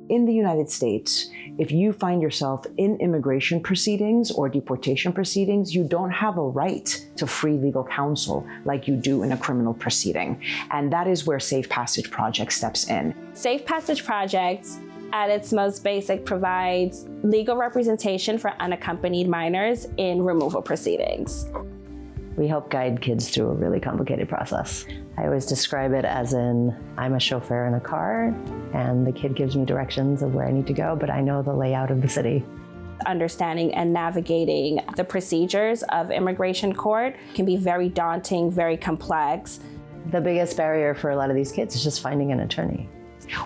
In the United States, if you find yourself in immigration proceedings or deportation proceedings, you don't have a right to free legal counsel like you do in a criminal proceeding. And that is where Safe Passage Project steps in. Safe Passage Project, at its most basic, provides legal representation for unaccompanied minors in removal proceedings. We help guide kids through a really complicated process. I always describe it as I'm a chauffeur in a car, and the kid gives me directions of where I need to go, but I know the layout of the city. Understanding and navigating the procedures of immigration court can be very daunting, very complex. The biggest barrier for a lot of these kids is just finding an attorney.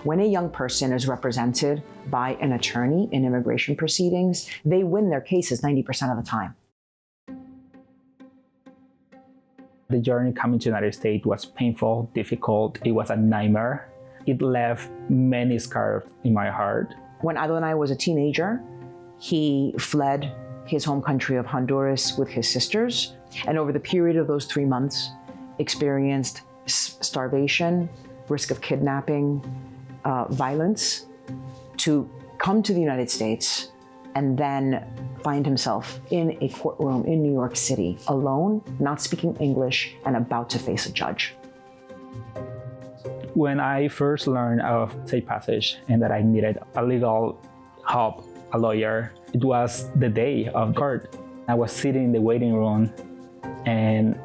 When a young person is represented by an attorney in immigration proceedings, they win their cases 90% of the time. The journey coming to the United States was painful, difficult. It was a nightmare. It left many scars in my heart. When Adonai was a teenager, he fled his home country of Honduras with his sisters, and over the period of those 3 months, experienced starvation, risk of kidnapping, violence, to come to the United States and then find himself in a courtroom in New York City, alone, not speaking English, and about to face a judge. When I first learned of Safe Passage and that I needed a legal help, a lawyer, it was the day of court. I was sitting in the waiting room, and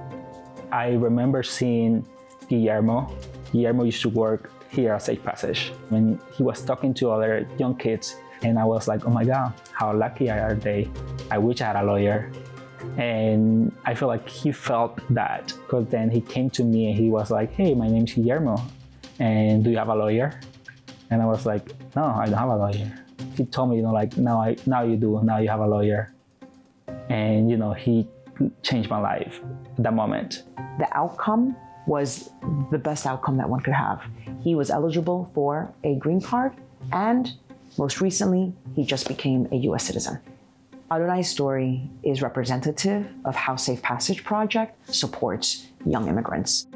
I remember seeing Guillermo. Guillermo used to work here at Safe Passage. When he was talking to other young kids, and I was like, oh my God, how lucky are they? I wish I had a lawyer. And I feel like he felt that, because then he came to me and he was like, hey, my name's Guillermo, and do you have a lawyer? And I was like, no, I don't have a lawyer. He told me, like, now you do, now you have a lawyer. And, he changed my life at that moment. The outcome was the best outcome that one could have. He was eligible for a green card, and most recently, he just became a US citizen. Adonai's story is representative of how Safe Passage Project supports young immigrants.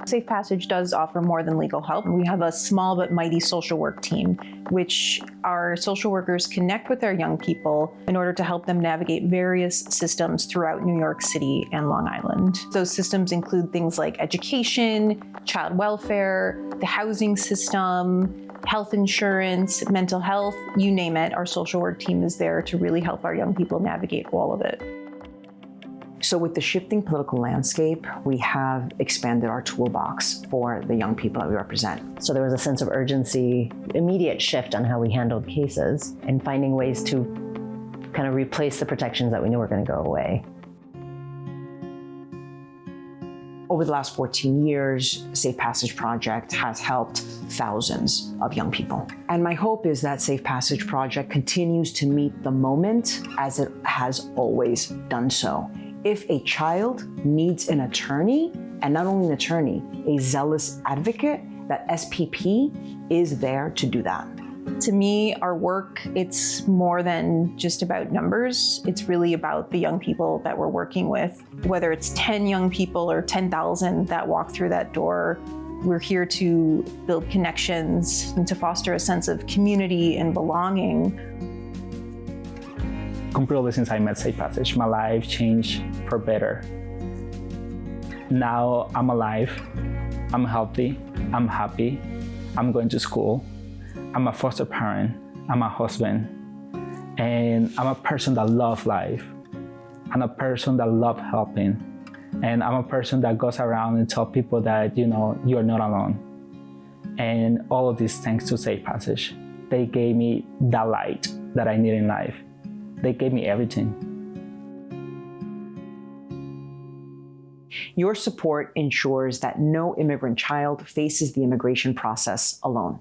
Safe Passage does offer more than legal help. We have a small but mighty social work team, which our social workers connect with our young people in order to help them navigate various systems throughout New York City and Long Island. Those systems include things like education, child welfare, the housing system, health insurance, mental health, you name it. Our social work team is there to really help our young people navigate all of it. So with the shifting political landscape, we have expanded our toolbox for the young people that we represent. So there was a sense of urgency, immediate shift on how we handled cases, and finding ways to kind of replace the protections that we knew were going to go away. Over the last 14 years, Safe Passage Project has helped thousands of young people. And my hope is that Safe Passage Project continues to meet the moment as it has always done so. If a child needs an attorney, and not only an attorney, a zealous advocate, that SPP is there to do that. To me, our work, it's more than just about numbers. It's really about the young people that we're working with. Whether it's 10 young people or 10,000 that walk through that door, we're here to build connections and to foster a sense of community and belonging. Completely since I met Safe Passage, my life changed for better. Now I'm alive, I'm healthy, I'm happy, I'm going to school, I'm a foster parent, I'm a husband, and I'm a person that loves life. I'm a person that loves helping, and I'm a person that goes around and tells people that, you are not alone. And all of these thanks to Safe Passage. They gave me that light that I need in life. They gave me everything. Your support ensures that no immigrant child faces the immigration process alone.